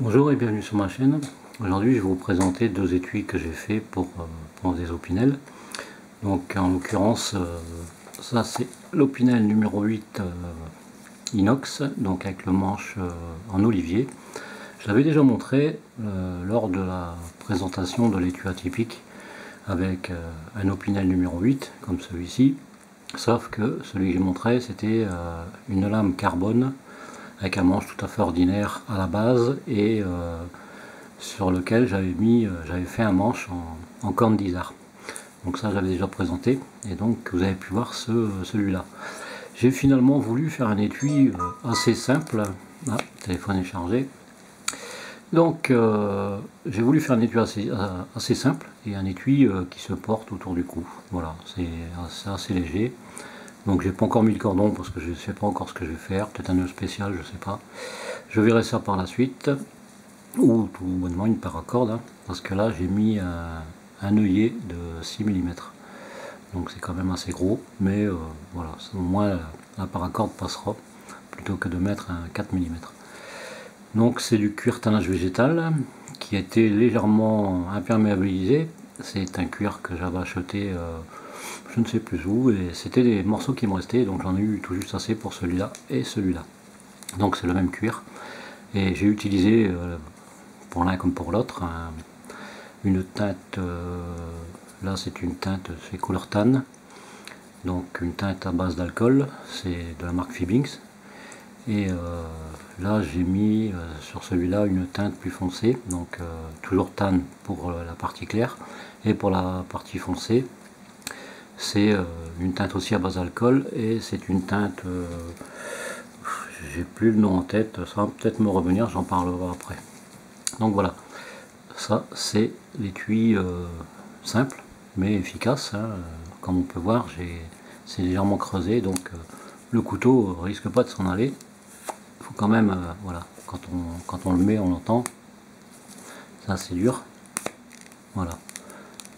Bonjour et bienvenue sur ma chaîne. Aujourd'hui je vais vous présenter deux étuis que j'ai fait pour des opinels. Donc en l'occurrence ça c'est l'opinel numéro 8 inox, donc avec le manche en olivier. Je l'avais déjà montré lors de la présentation de l'étui atypique avec un opinel numéro 8 comme celui-ci. Sauf que celui que j'ai montré c'était une lame carbone avec un manche tout à fait ordinaire à la base et sur lequel j'avais fait un manche en corne d'Isard. Donc ça j'avais déjà présenté et donc vous avez pu voir celui-là. J'ai finalement voulu faire un étui assez simple. Ah, le téléphone est chargé. Donc j'ai voulu faire un étui assez simple et un étui qui se porte autour du cou. Voilà, c'est assez léger. Donc j'ai pas encore mis le cordon parce que je ne sais pas encore ce que je vais faire, peut-être un nœud spécial, je sais pas. Je verrai ça par la suite, ou tout bonnement une paracorde, hein, parce que là j'ai mis un œillet de 6 mm. Donc c'est quand même assez gros, mais voilà, au moins la paracorde passera, plutôt que de mettre un 4 mm. Donc c'est du cuir tannage végétal, qui a été légèrement imperméabilisé. C'est un cuir que j'avais acheté je ne sais plus où, et c'était des morceaux qui me restaient, donc j'en ai eu tout juste assez pour celui-là et celui-là. Donc c'est le même cuir, et j'ai utilisé pour l'un comme pour l'autre une teinte, là c'est une teinte, c'est couleur tan, donc une teinte à base d'alcool, c'est de la marque Fibings, et là j'ai mis sur celui-là une teinte plus foncée, donc toujours tan pour la partie claire, et pour la partie foncée c'est une teinte aussi à base d'alcool, et c'est une teinte, j'ai plus le nom en tête, ça va peut-être me revenir, j'en parlerai après. Donc voilà, ça c'est l'étui simple mais efficace, hein. Comme on peut voir, c'est légèrement creusé, donc le couteau risque pas de s'en aller. Il faut quand même, voilà, quand on le met on l'entend, ça c'est dur, voilà.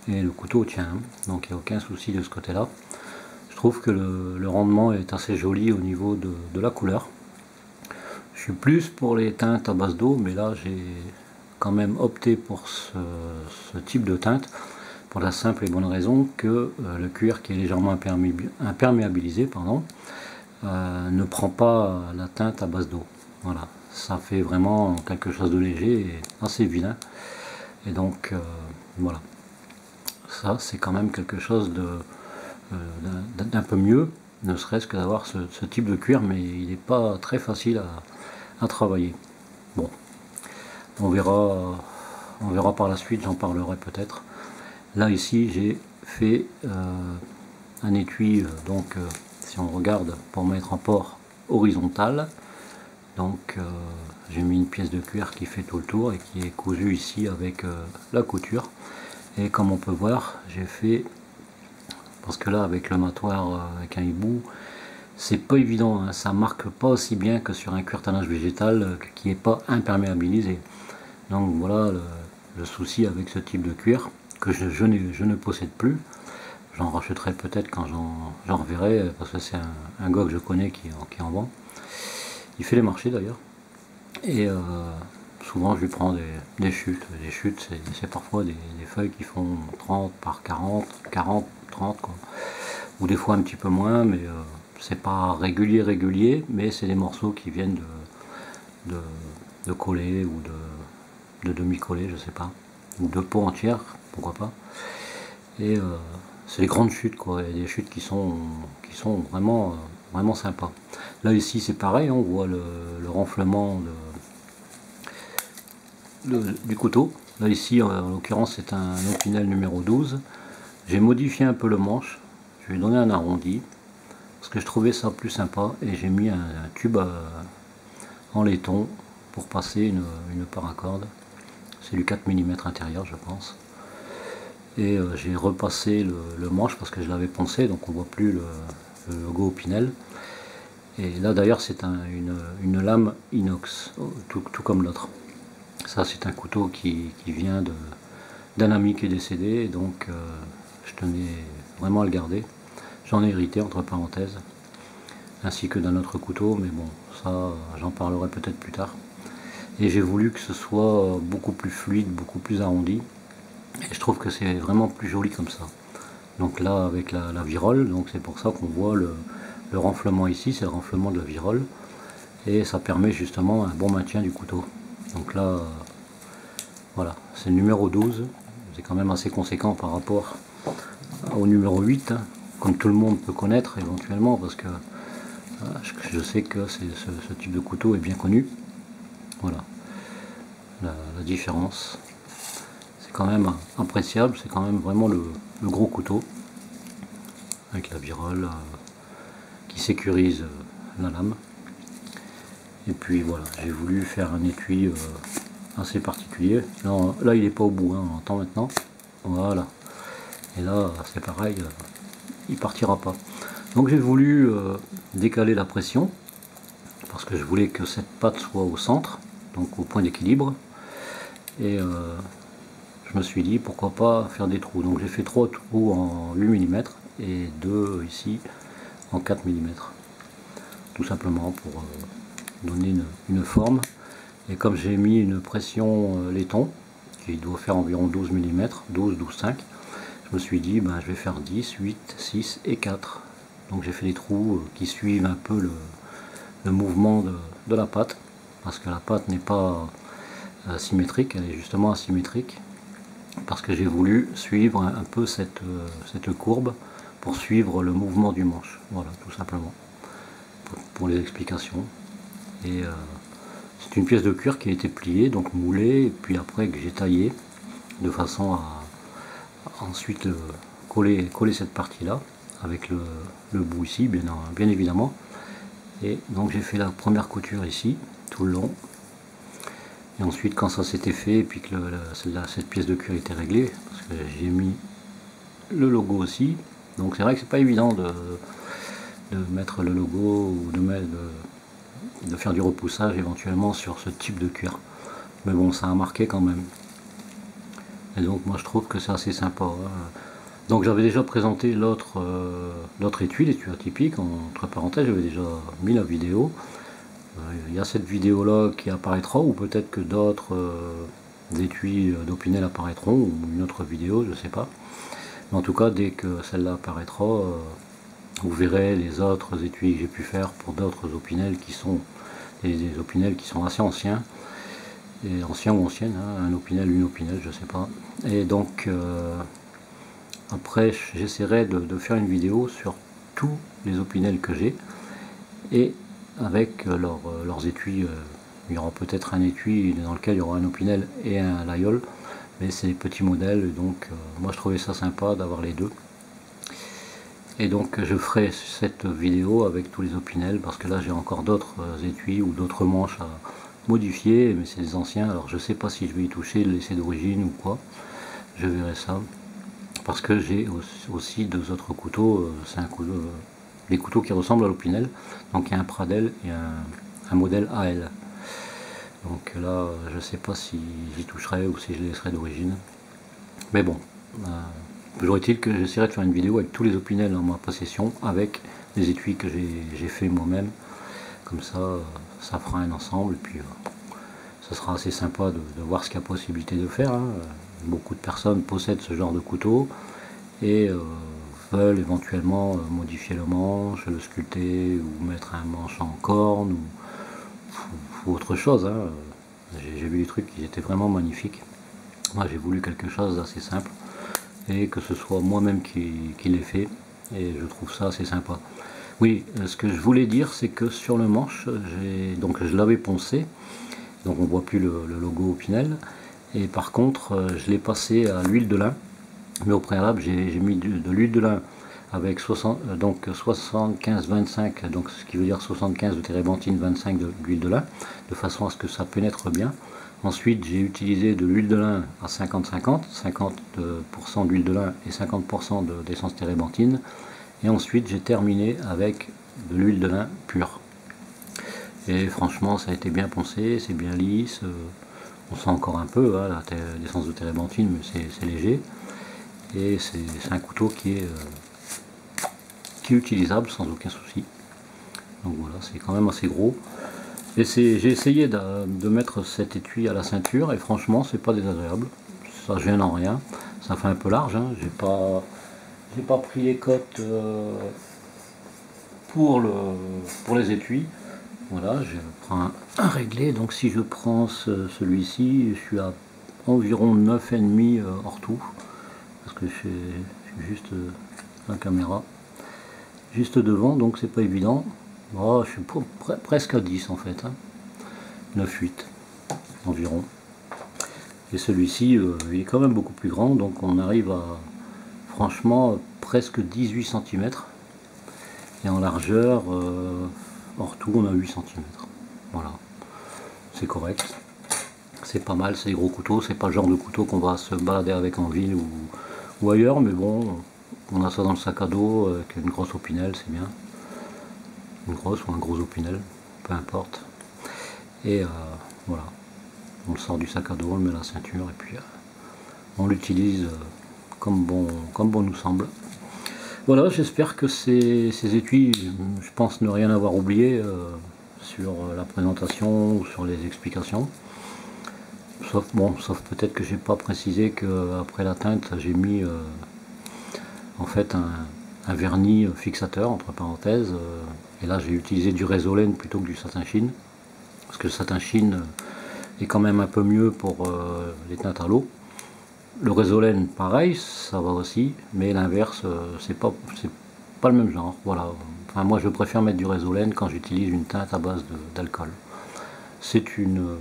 Et le couteau tient, hein, donc il n'y a aucun souci de ce côté là. Je trouve que le rendement est assez joli au niveau de la couleur. Je suis plus pour les teintes à base d'eau, mais là j'ai quand même opté pour ce type de teinte, pour la simple et bonne raison que le cuir qui est légèrement imperméabilisé ne prend pas la teinte à base d'eau. Voilà, ça fait vraiment quelque chose de léger et assez vilain, et donc voilà, ça c'est quand même quelque chose d'un peu mieux, ne serait-ce que d'avoir ce type de cuir, mais il n'est pas très facile à travailler. Bon, on verra par la suite, j'en parlerai peut-être. Là ici j'ai fait un étui, donc si on regarde, pour mettre en port horizontal. Donc j'ai mis une pièce de cuir qui fait tout le tour et qui est cousue ici avec la couture. Et comme on peut voir, j'ai fait, parce que là avec le matoir avec un hibou, c'est pas évident, hein, ça marque pas aussi bien que sur un cuir tannage végétal qui n'est pas imperméabilisé. Donc voilà le souci avec ce type de cuir que je ne possède plus. J'en rachèterai peut-être quand j'en reverrai, parce que c'est un gars que je connais qui en vend. Il fait les marchés d'ailleurs, et souvent je lui prends des chutes. Des chutes, c'est parfois des feuilles qui font 30 par 40, 40, 30 quoi. Ou des fois un petit peu moins, mais c'est pas régulier, mais c'est des morceaux qui viennent de coller ou de demi-coller, je sais pas, ou de peau entière, pourquoi pas. Et c'est des grandes chutes quoi, et des chutes qui sont vraiment vraiment sympas. Là ici c'est pareil, on voit le renflement du couteau. Là ici en l'occurrence c'est un opinel numéro 12. J'ai modifié un peu le manche, je lui ai donné un arrondi parce que je trouvais ça plus sympa, et j'ai mis un tube en laiton pour passer une paracorde. C'est du 4 mm intérieur je pense. Et j'ai repassé le manche parce que je l'avais poncé, donc on voit plus le logo Opinel. Et là d'ailleurs c'est une lame inox, tout comme l'autre. Ça c'est un couteau qui vient d'un ami qui est décédé, donc je tenais vraiment à le garder. J'en ai hérité entre parenthèses, ainsi que d'un autre couteau, mais bon ça j'en parlerai peut-être plus tard. et j'ai voulu que ce soit beaucoup plus fluide, beaucoup plus arrondi, et je trouve que c'est vraiment plus joli comme ça. Donc là avec la virole, donc c'est pour ça qu'on voit le renflement ici, c'est le renflement de la virole, et ça permet justement un bon maintien du couteau. Donc là voilà, c'est le numéro 12, c'est quand même assez conséquent par rapport au numéro 8, hein, comme tout le monde peut connaître éventuellement, parce que je sais que ce type de couteau est bien connu. Voilà la différence, c'est quand même appréciable, c'est quand même vraiment le gros couteau avec la virole qui sécurise la lame. Et puis voilà, j'ai voulu faire un étui assez particulier. Là il n'est pas au bout, hein, on entend maintenant. Voilà, et là c'est pareil, il partira pas. Donc j'ai voulu décaler la pression parce que je voulais que cette patte soit au centre, donc au point d'équilibre, et je me suis dit pourquoi pas faire des trous. Donc j'ai fait 3 trous en 8 mm et 2 ici en 4 mm, tout simplement pour donner une forme. Et comme j'ai mis une pression laiton qui doit faire environ 12 mm, 12-12,5, je me suis dit ben, je vais faire 10, 8, 6 et 4. Donc j'ai fait des trous qui suivent un peu le mouvement de la patte, parce que la patte n'est pas symétrique, elle est justement asymétrique, parce que j'ai voulu suivre un peu cette courbe pour suivre le mouvement du manche. Voilà, tout simplement, pour les explications. Et c'est une pièce de cuir qui a été pliée, donc moulée, et puis après que j'ai taillé, de façon à ensuite coller cette partie-là, avec le bout ici, bien évidemment. Et donc j'ai fait la première couture ici, tout le long. Et ensuite quand ça s'était fait, et puis que cette pièce de cuir était réglée, parce que j'ai mis le logo aussi, donc c'est vrai que c'est pas évident de mettre le logo ou de faire du repoussage éventuellement sur ce type de cuir. Mais bon, ça a marqué quand même. Et donc moi je trouve que c'est assez sympa. Donc j'avais déjà présenté l'autre étui, l'étui atypique, entre parenthèses, j'avais déjà mis la vidéo. Il y a cette vidéo là qui apparaîtra, ou peut-être que d'autres étuis d'Opinel apparaîtront, ou une autre vidéo, je sais pas. Mais en tout cas, dès que celle-là apparaîtra, vous verrez les autres étuis que j'ai pu faire pour d'autres Opinel qui sont des Opinel qui sont assez anciens, et anciens ou anciennes, hein, un Opinel, une Opinel, je sais pas. Et donc après j'essaierai de faire une vidéo sur tous les Opinel que j'ai, et avec leurs étuis. Il y aura peut-être un étui dans lequel il y aura un Opinel et un Layol, mais c'est des petits modèles, donc moi je trouvais ça sympa d'avoir les deux. Et donc je ferai cette vidéo avec tous les Opinel, parce que là j'ai encore d'autres étuis ou d'autres manches à modifier, mais c'est des anciens, alors je sais pas si je vais y toucher, le laisser d'origine ou quoi, je verrai ça. Parce que j'ai aussi deux autres couteaux, c'est des couteaux qui ressemblent à l'Opinel, donc il y a un Pradel et un modèle AL. Donc là je sais pas si j'y toucherai ou si je les laisserai d'origine, mais bon, toujours est-il que j'essaierai de faire une vidéo avec tous les Opinel en ma possession, avec les étuis que j'ai fait moi-même, comme ça ça fera un ensemble, et puis ça sera assez sympa de voir ce qu'il y a possibilité de faire, hein. Beaucoup de personnes possèdent ce genre de couteau et veulent éventuellement modifier le manche, le sculpter, ou mettre un manche en corne, ou autre chose, hein. J'ai vu des trucs qui étaient vraiment magnifiques. Moi j'ai voulu quelque chose d'assez simple, et que ce soit moi-même qui l'ai fait, et je trouve ça assez sympa. Oui, ce que je voulais dire, c'est que sur le manche, donc je l'avais poncé, donc on voit plus le logo Opinel, et par contre je l'ai passé à l'huile de lin, mais au préalable j'ai mis de l'huile de lin avec 75-25, donc ce qui veut dire 75 de térébenthine, 25 d'huile de lin, de façon à ce que ça pénètre bien. Ensuite j'ai utilisé de l'huile de lin à 50-50, 50% d'huile de lin et 50% d'essence térébenthine, et ensuite j'ai terminé avec de l'huile de lin pure. Et franchement ça a été bien poncé, c'est bien lisse, on sent encore un peu hein, l'essence de térébenthine, mais c'est léger, et c'est un couteau qui est utilisable sans aucun souci. Donc voilà, c'est quand même assez gros, Et j'ai essayé de mettre cet étui à la ceinture et franchement c'est pas désagréable, ça gêne en rien, ça fait un peu large, hein. J'ai pas pris les cotes pour les étuis. Voilà, je prends un réglé, donc si je prends celui-ci, je suis à environ 9,5 hors tout, parce que je suis juste la caméra juste devant, donc c'est pas évident. Oh, je suis presque à 10 en fait, hein. 9,8 environ. Et celui-ci, il est quand même beaucoup plus grand, donc on arrive à franchement presque 18 cm. Et en largeur, hors tout, on a 8 cm. Voilà, c'est correct. C'est pas mal, c'est des gros couteaux, c'est pas le genre de couteau qu'on va se balader avec en ville ou ailleurs, mais bon, on a ça dans le sac à dos avec une grosse opinel, c'est bien. Une grosse ou un gros opinel, peu importe. Et voilà, on le sort du sac à dos, on le met à la ceinture et puis on l'utilise comme bon nous semble. Voilà, j'espère que ces étuis, je pense ne rien avoir oublié sur la présentation ou sur les explications. Sauf peut-être que j'ai pas précisé qu'après la teinte, j'ai mis en fait un vernis fixateur entre parenthèses. Et là, j'ai utilisé du Resolène plutôt que du satin chine. Parce que le satin chine est quand même un peu mieux pour les teintes à l'eau. Le Resolène, pareil, ça va aussi, mais l'inverse, c'est pas le même genre. Voilà. Enfin, moi, je préfère mettre du Resolène quand j'utilise une teinte à base d'alcool. C'est une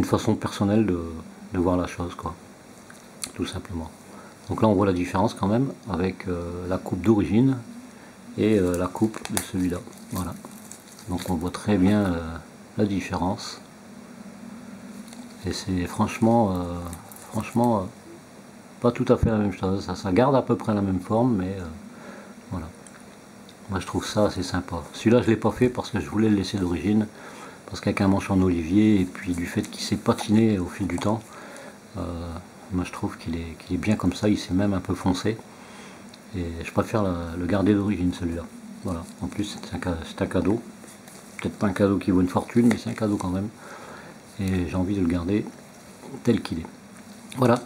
façon personnelle de voir la chose, quoi, tout simplement. Donc là, on voit la différence quand même avec la coupe d'origine et la coupe de celui-là. Voilà. Donc on voit très bien la différence. Et c'est franchement pas tout à fait la même chose. Ça garde à peu près la même forme, mais voilà. Moi je trouve ça assez sympa. Celui-là je l'ai pas fait parce que je voulais le laisser d'origine, parce qu'avec un manche en olivier et puis du fait qu'il s'est patiné au fil du temps, moi je trouve qu'il est bien comme ça. Il s'est même un peu foncé. Et je préfère le garder d'origine celui-là. Voilà. En plus c'est un cadeau. Peut-être pas un cadeau qui vaut une fortune, mais c'est un cadeau quand même. Et j'ai envie de le garder tel qu'il est. Voilà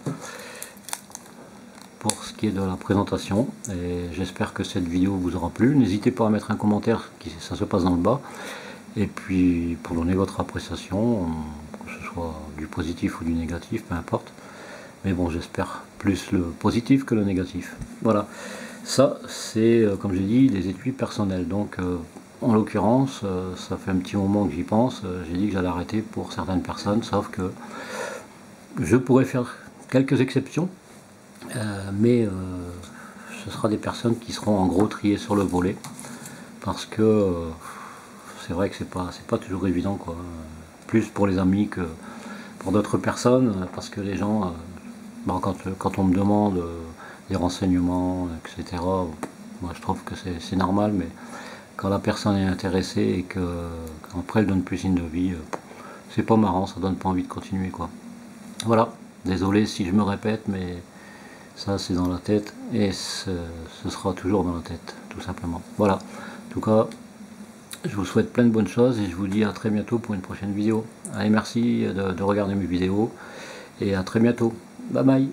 pour ce qui est de la présentation, et j'espère que cette vidéo vous aura plu. N'hésitez pas à mettre un commentaire, ça se passe dans le bas, et puis pour donner votre appréciation, que ce soit du positif ou du négatif, peu importe. Mais bon, j'espère plus le positif que le négatif. Voilà, ça c'est comme j'ai dit des étuis personnels, donc en l'occurrence, ça fait un petit moment que j'y pense, j'ai dit que j'allais arrêter pour certaines personnes, sauf que je pourrais faire quelques exceptions, mais ce sera des personnes qui seront en gros triées sur le volet, parce que c'est vrai que c'est pas toujours évident, quoi. Plus pour les amis que pour d'autres personnes, parce que les gens, quand on me demande des renseignements, etc., moi je trouve que c'est normal, mais quand la personne est intéressée et qu'après elle donne plus signe de vie, c'est pas marrant, ça donne pas envie de continuer, quoi. Voilà, désolé si je me répète, mais ça c'est dans la tête et ce sera toujours dans la tête, tout simplement. Voilà, en tout cas, je vous souhaite plein de bonnes choses et je vous dis à très bientôt pour une prochaine vidéo. Allez, merci de regarder mes vidéos et à très bientôt. Bye bye.